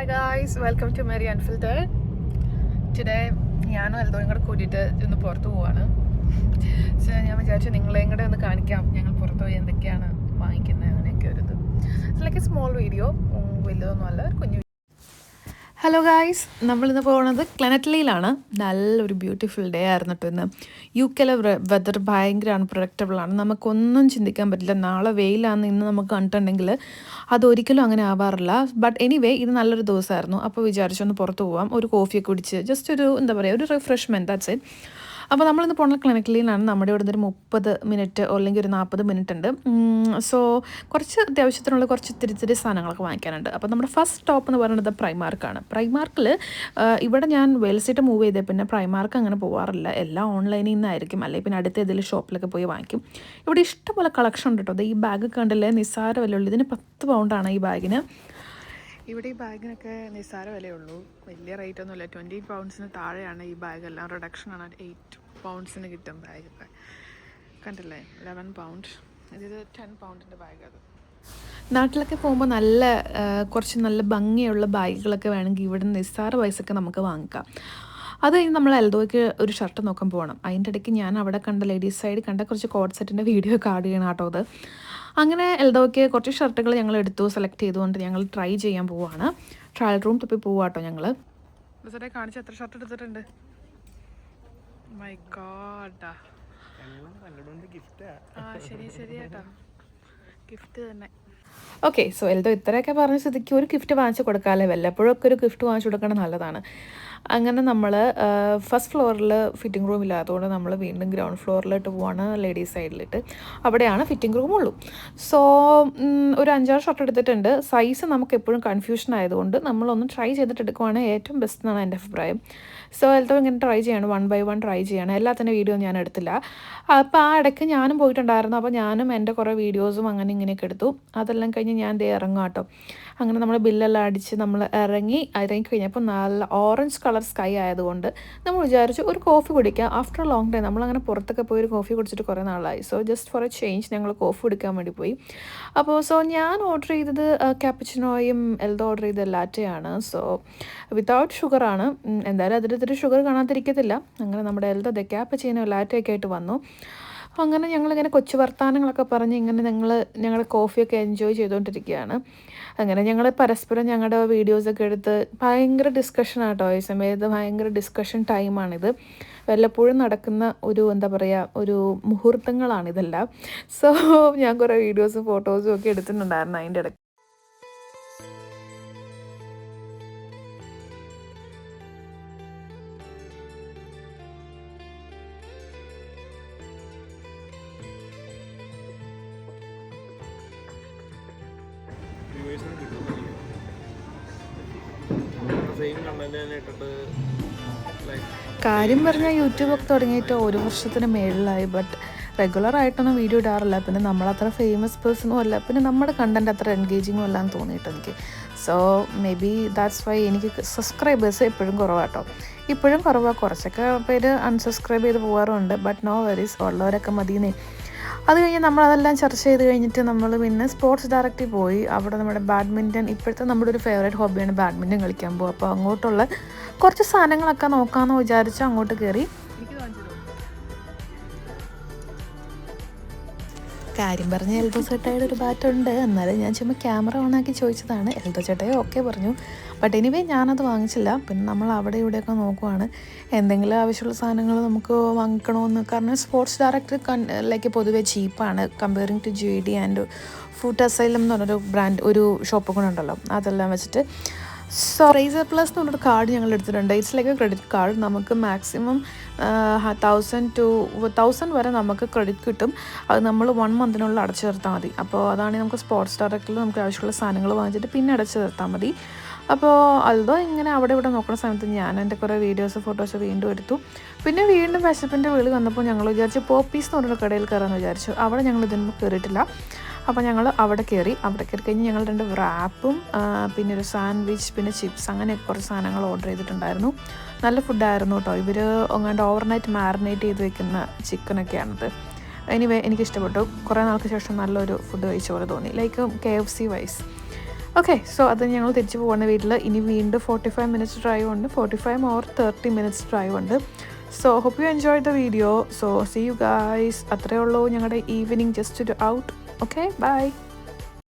Hi guys, welcome to Mary Unfiltered. Today ഞാനും എൽദോയും കൂടെ കൂടിയിട്ട് ഒന്ന് പുറത്ത് പോവാണ്. സോ ഞാൻ വിചാരിച്ചു നിങ്ങളെയും കൂടെ ഒന്ന് കാണിക്കാം ഞങ്ങൾ പുറത്ത് പോയി എന്തൊക്കെയാണ് വാങ്ങിക്കുന്നത് അങ്ങനെയൊക്കെ ഒരു ഇത്. ലൈക്ക് എ സ്മോൾ വീഡിയോ, വലിയതൊന്നും അല്ല, ഒരു കുഞ്ഞു. ഹലോ ഗായ്സ്, നമ്മളിന്ന് പോകുന്നത് ക്ലെനറ്റ്ലിയിലാണ്. നല്ലൊരു ബ്യൂട്ടിഫുൾ ഡേ ആയിരുന്നു കേട്ടോ ഇന്ന്. യുകെയിലെ വെതർ ഭയങ്കര അൺപ്രഡിക്റ്റബിളാണ്. നമുക്കൊന്നും ചിന്തിക്കാൻ പറ്റില്ല. നാളെ വെയിലാണെന്ന് ഇന്ന് നമുക്ക് കണ്ടിട്ടുണ്ടെങ്കിൽ അതൊരിക്കലും അങ്ങനെ ആവാറില്ല. ബട്ട് എനിവേ ഇത് നല്ലൊരു ദിവസമായിരുന്നു. അപ്പോൾ വിചാരിച്ചൊന്ന് പുറത്ത് പോവാം, ഒരു കോഫിയൊക്കെ കുടിച്ച് ജസ്റ്റ് ഒരു എന്താ പറയുക, ഒരു റിഫ്രഷ്മെൻറ്റ്, ദാറ്റ്സ് ഇറ്റ്. അപ്പോൾ നമ്മളിന്ന് പോകുന്ന ക്ലിനിക്കലിലാണ്. നമ്മുടെ ഇവിടെ നിന്ന് ഒരു 30 മിനിറ്റ് അല്ലെങ്കിൽ ഒരു 40 മിനിറ്റ് ഉണ്ട്. സോ കുറച്ച് അത്യാവശ്യത്തിനുള്ള കുറച്ച് ഇത്തിരി സാധനങ്ങളൊക്കെ വാങ്ങിക്കാനുണ്ട്. അപ്പോൾ നമ്മുടെ ഫസ്റ്റ് സ്റ്റോപ്പ് എന്ന് പറയുന്നത് പ്രൈമാർക്കാണ്. പ്രൈമാർക്കിൽ ഇവിടെ ഞാൻ വെൽസിട്ട് മൂവ് ചെയ്തേ പിന്നെ പ്രൈമാർക്ക് അങ്ങനെ പോകാറില്ല. എല്ലാം ഓൺലൈനിൽ നിന്നായിരിക്കും, അല്ലെങ്കിൽ പിന്നെ അടുത്ത ഏതെങ്കിലും ഷോപ്പിലൊക്കെ പോയി വാങ്ങിക്കും. ഇവിടെ ഇഷ്ടംപോലെ കളക്ഷൻ ഉണ്ട് കേട്ടോ. ഈ ബാഗ് കണ്ടില്ലേ, നിസ്സാര വിലയുള്ളൂ. ഇതിന് 10 പൗണ്ടാണ് ഈ ബാഗിന്. ഇവിടെ ഈ ബാഗിനൊക്കെ നിസ്സാര വിലയുള്ളൂ, വലിയ റേറ്റ് ഒന്നുമില്ല. 20 പൗണ്ട്സിന് താഴെയാണ് ഈ ബാഗെല്ലാം. റിഡക്ഷനാണ്, 8 പൗണ്ട്സിന് കിട്ടും ബാഗൊക്കെ. കണ്ടില്ലേ, 11 പൗണ്ട്. ഇത് 10 പൗണ്ടിൻ്റെ ബാഗ്. അത് നാട്ടിലൊക്കെ പോകുമ്പോൾ കുറച്ച് നല്ല ഭംഗിയുള്ള ബാഗുകളൊക്കെ വേണമെങ്കിൽ ഇവിടെ നിസ്സാര പൈസയൊക്കെ നമുക്ക് വാങ്ങിക്കാം. അത് കഴിഞ്ഞ് നമ്മൾ എൽദോയ്ക്ക് ഒരു ഷർട്ട് നോക്കാൻ പോകണം. അതിൻ്റെ ഇടയ്ക്ക് ഞാൻ അവിടെ കണ്ട ലേഡീസ് സൈഡ് കണ്ട കുറച്ച് കോട്ട് സെറ്റിൻ്റെ വീഡിയോ കാർഡ് ചെയ്യണം കേട്ടോ. അത് അങ്ങനെ എൽദോയ്ക്ക് കുറച്ച് ഷർട്ടുകൾ ഞങ്ങൾ എടുത്തു, സെലക്ട് ചെയ്തുകൊണ്ട് ഞങ്ങൾ ട്രൈ ചെയ്യാൻ പോവുകയാണ്. ട്രയൽ റൂം തപ്പി പോവാ കേട്ടോ ഞങ്ങൾ. കാണിച്ച എത്ര ഷർട്ട് എടുത്തിട്ടുണ്ട്? മൈ ഗോഡ്, ശരി കേട്ടോ, ഗിഫ്റ്റ് തന്നെ. ഓക്കെ, സോ എൽദോ ഇത്രയൊക്കെ പറഞ്ഞ സ്ഥിതിക്ക് ഒരു ഗിഫ്റ്റ് വാങ്ങിച്ച് കൊടുക്കാമല്ലേ, വല്ലപ്പോഴൊക്കെ ഒരു ഗിഫ്റ്റ് വാങ്ങിച്ചു കൊടുക്കണം, നല്ലതാണ്. അങ്ങനെ നമ്മൾ ഫസ്റ്റ് ഫ്ലോറിൽ ഫിറ്റിംഗ് റൂം ഇല്ലാത്തതുകൊണ്ട് നമ്മൾ വീണ്ടും ഗ്രൗണ്ട് ഫ്ലോറിലിട്ട് പോവാണ്, ലേഡീസ് സൈഡിലിട്ട്. അവിടെയാണ് ഫിറ്റിംഗ് റൂം ഉള്ളൂ. സോ ഒരു 5-6 ഷർട്ട് എടുത്തിട്ടുണ്ട്. സൈസ് നമുക്ക് എപ്പോഴും കൺഫ്യൂഷൻ ആയതുകൊണ്ട് നമ്മളൊന്ന് ട്രൈ ചെയ്തിട്ട് എടുക്കുവാണെങ്കിൽ ഏറ്റവും ബെസ്റ്റ് എന്നാണ് എൻ്റെ അഭിപ്രായം. സോ എൽദോ ഇങ്ങനെ ട്രൈ ചെയ്യണം, 1 by 1 ട്രൈ ചെയ്യണം. എല്ലാത്തിൻ്റെ വീഡിയോ ഞാൻ എടുത്തില്ല. അപ്പോൾ ആ ഇടയ്ക്ക് ഞാനും പോയിട്ടുണ്ടായിരുന്നു. അപ്പോൾ ഞാനും എൻ്റെ കുറേ വീഡിയോസും അങ്ങനെ ഇങ്ങനെയൊക്കെ എടുത്തു. അതെല്ലാം കഴിഞ്ഞ് ഞാൻ ഇറങ്ങാം കേട്ടോ. അങ്ങനെ നമ്മൾ ബില്ലെല്ലാം അടിച്ച് നമ്മൾ ഇറങ്ങി കഴിഞ്ഞപ്പോൾ നല്ല ഓറഞ്ച് കളർ സ്കൈ ആയതുകൊണ്ട് നമ്മൾ വിചാരിച്ചു ഒരു കോഫി കുടിക്കാം. ആഫ്റ്റർ ലോങ് ടൈം നമ്മളങ്ങനെ പുറത്തൊക്കെ പോയി ഒരു കോഫി കുടിച്ചിട്ട് കുറേ നാളായി. So just for A change ഞങ്ങൾ കോഫി കുടിക്കാൻ വേണ്ടി പോയി. അപ്പോൾ ഞാൻ ഓർഡർ ചെയ്തത് ക്യാപ്പച്ചിനോയും എൽദോ ഓർഡർ ചെയ്ത ലാറ്റയാണ്. So without ഷുഗറാണ്. എന്തായാലും അതിലിത്തിരി ഷുഗർ കാണാതിരിക്കത്തില്ല. അങ്ങനെ നമ്മുടെ എൽദോ ക്യാപ്പച്ചിനോ ലാറ്റയൊക്കെ ആയിട്ട് വന്നു. അങ്ങനെ ഞങ്ങളിങ്ങനെ കൊച്ചു വർത്തമാനങ്ങളൊക്കെ പറഞ്ഞ് ഇങ്ങനെ ഞങ്ങളുടെ കോഫിയൊക്കെ എൻജോയ് ചെയ്തുകൊണ്ടിരിക്കുകയാണ്. അങ്ങനെ ഞങ്ങൾ പരസ്പരം ഞങ്ങളുടെ വീഡിയോസൊക്കെ എടുത്ത് ഭയങ്കര ഡിസ്കഷനാണ് കേട്ടോ. ഈ സമയത്ത് ഭയങ്കര ഡിസ്കഷൻ ടൈമാണിത്. വല്ലപ്പോഴും നടക്കുന്ന ഒരു എന്താ പറയുക, ഒരു മുഹൂർത്തങ്ങളാണിതെല്ലാം. സോ ഞാൻ കുറേ വീഡിയോസും ഫോട്ടോസും ഒക്കെ എടുത്തിട്ടുണ്ടായിരുന്നു അതിൻ്റെ ഇടയ്ക്ക്. കാര്യം പറഞ്ഞാൽ യൂട്യൂബൊക്കെ തുടങ്ങിയിട്ട് 1 വർഷത്തിന് മേളിലായി. ബട്ട് റെഗുലറായിട്ടൊന്നും വീഡിയോ ഇടാറില്ല. പിന്നെ നമ്മളത്ര ഫേമസ് പേഴ്സണും അല്ല, പിന്നെ നമ്മുടെ കണ്ടൻറ്റ് അത്ര എൻഗേജിങ്ങും അല്ല എന്ന് തോന്നിയിട്ട് എനിക്ക്. So may be that's why എനിക്ക് സബ്സ്ക്രൈബേഴ്സ് എപ്പോഴും കുറവാട്ടോ. ഇപ്പോഴും കുറവാണ്. കുറച്ചൊക്കെ പേര് അൺസബ്സ്ക്രൈബ് ചെയ്ത് പോകാറുണ്ട്. ബട്ട് നോ വെറീസ്, ഉള്ളവരൊക്കെ മതിയെന്നേ. അത് കഴിഞ്ഞ് നമ്മളതെല്ലാം ചർച്ച ചെയ്ത് കഴിഞ്ഞിട്ട് നമ്മൾ പിന്നെ സ്പോർട്സ് ഡയറക്റ്റിൽ പോയി. അവിടെ നമ്മുടെ ബാഡ്മിൻ്റൺ, ഇപ്പോഴത്തെ നമ്മുടെ ഒരു ഫേവറേറ്റ് ഹോബിയാണ് ബാഡ്മിൻ്റൺ കളിക്കാൻ പോകുക. അപ്പോൾ അങ്ങോട്ടുള്ള കുറച്ച് സാധനങ്ങളൊക്കെ നോക്കാമെന്ന് വിചാരിച്ച് അങ്ങോട്ട് കയറി. കാര്യം പറഞ്ഞ് എൽദോ ചേട്ടായുടെ ഒരു ബാറ്റുണ്ട്. എന്നാലും ഞാൻ ചുമ്മാ ക്യാമറ ഓണാക്കി ചോദിച്ചതാണ്. എൽദോ ചേട്ടായി ഓക്കെ പറഞ്ഞു. ബട്ട് എനിവേ ഞാനത് വാങ്ങിച്ചില്ല. പിന്നെ നമ്മൾ അവിടെ ഇവിടെയൊക്കെ നോക്കുവാണ് എന്തെങ്കിലും ആവശ്യമുള്ള സാധനങ്ങൾ നമുക്ക് വാങ്ങിക്കണമെന്ന്. കാരണം സ്പോർട്സ് ഡയറക്റ്റ് പൊതുവേ ചീപ്പാണ് comparing to JD and food asylum എന്ന് പറഞ്ഞൊരു ബ്രാൻഡ്, ഒരു ഷോപ്പ് കൂടെ ഉണ്ടല്ലോ. അതെല്ലാം വെച്ചിട്ട് സോ റേസർ പ്ലസ് എന്ന് പറഞ്ഞൊരു കാർഡ് ഞങ്ങൾ എടുത്തിട്ടുണ്ട്. It's like A credit card. നമുക്ക് മാക്സിമം 1000 to 1000 വരെ നമുക്ക് ക്രെഡിറ്റ് കിട്ടും. അത് നമ്മൾ 1 മന്തിനുള്ളിൽ അടച്ചു തീർത്താൽ മതി. അപ്പോൾ അതാണ് നമുക്ക് സ്പോർട്സ് ഡയറക്റ്റിൽ നമുക്ക് ആവശ്യമുള്ള സാധനങ്ങൾ വാങ്ങിച്ചിട്ട് പിന്നെ അടച്ചു തീർത്താൽ മതി. അപ്പോൾ എൽദോ ഇങ്ങനെ അവിടെ ഇവിടെ നോക്കുന്ന സമയത്ത് ഞാൻ എൻ്റെ കുറേ വീഡിയോസ് ഫോട്ടോസ് വീണ്ടും എടുത്തു. പിന്നെ വീണ്ടും വിശപ്പിൻ്റെ വിളി വന്നപ്പോൾ ഞങ്ങൾ വിചാരിച്ചു പോപ്പീസ് എന്ന് പറഞ്ഞൊരു കടയിൽ കയറാമെന്ന് വിചാരിച്ചു. അവിടെ ഞങ്ങൾ ഇതിന് കയറിയിട്ടില്ല. അപ്പോൾ ഞങ്ങൾ അവിടെ കയറി കഴിഞ്ഞ് ഞങ്ങൾ 2 റാപ്പും പിന്നെ ഒരു സാൻഡ്വിച്ച്, പിന്നെ ചിപ്സ്, അങ്ങനെ കുറച്ച് സാധനങ്ങൾ ഓർഡർ ചെയ്തിട്ടുണ്ടായിരുന്നു. നല്ല ഫുഡായിരുന്നു കേട്ടോ. ഇവർ അങ്ങാണ്ട് ഓവർനൈറ്റ് മാരിനേറ്റ് ചെയ്ത് വെക്കുന്ന ചിക്കനൊക്കെയാണത്. എനിവേ എനിക്കിഷ്ടപ്പെട്ടു. കുറേ നാൾക്ക് ശേഷം നല്ലൊരു ഫുഡ് കഴിച്ച പോലെ തോന്നി, like KFC wise. Okay, so അത് ഞങ്ങൾ തിരിച്ചു പോകുന്ന വീട്ടിൽ ഇനി വീണ്ടും 45 മിനിറ്റ്സ് ഡ്രൈവ് ഉണ്ട്, 45 or 30 മിനിറ്റ്സ് ഡ്രൈവ് ഉണ്ട്. So hope you enjoy the video. So see you guys. അത്രയേ ഉള്ളൂ ഞങ്ങളുടെ ഈവനിങ് ജസ്റ്റ് ഒരു ഔട്ട്. Okay, by.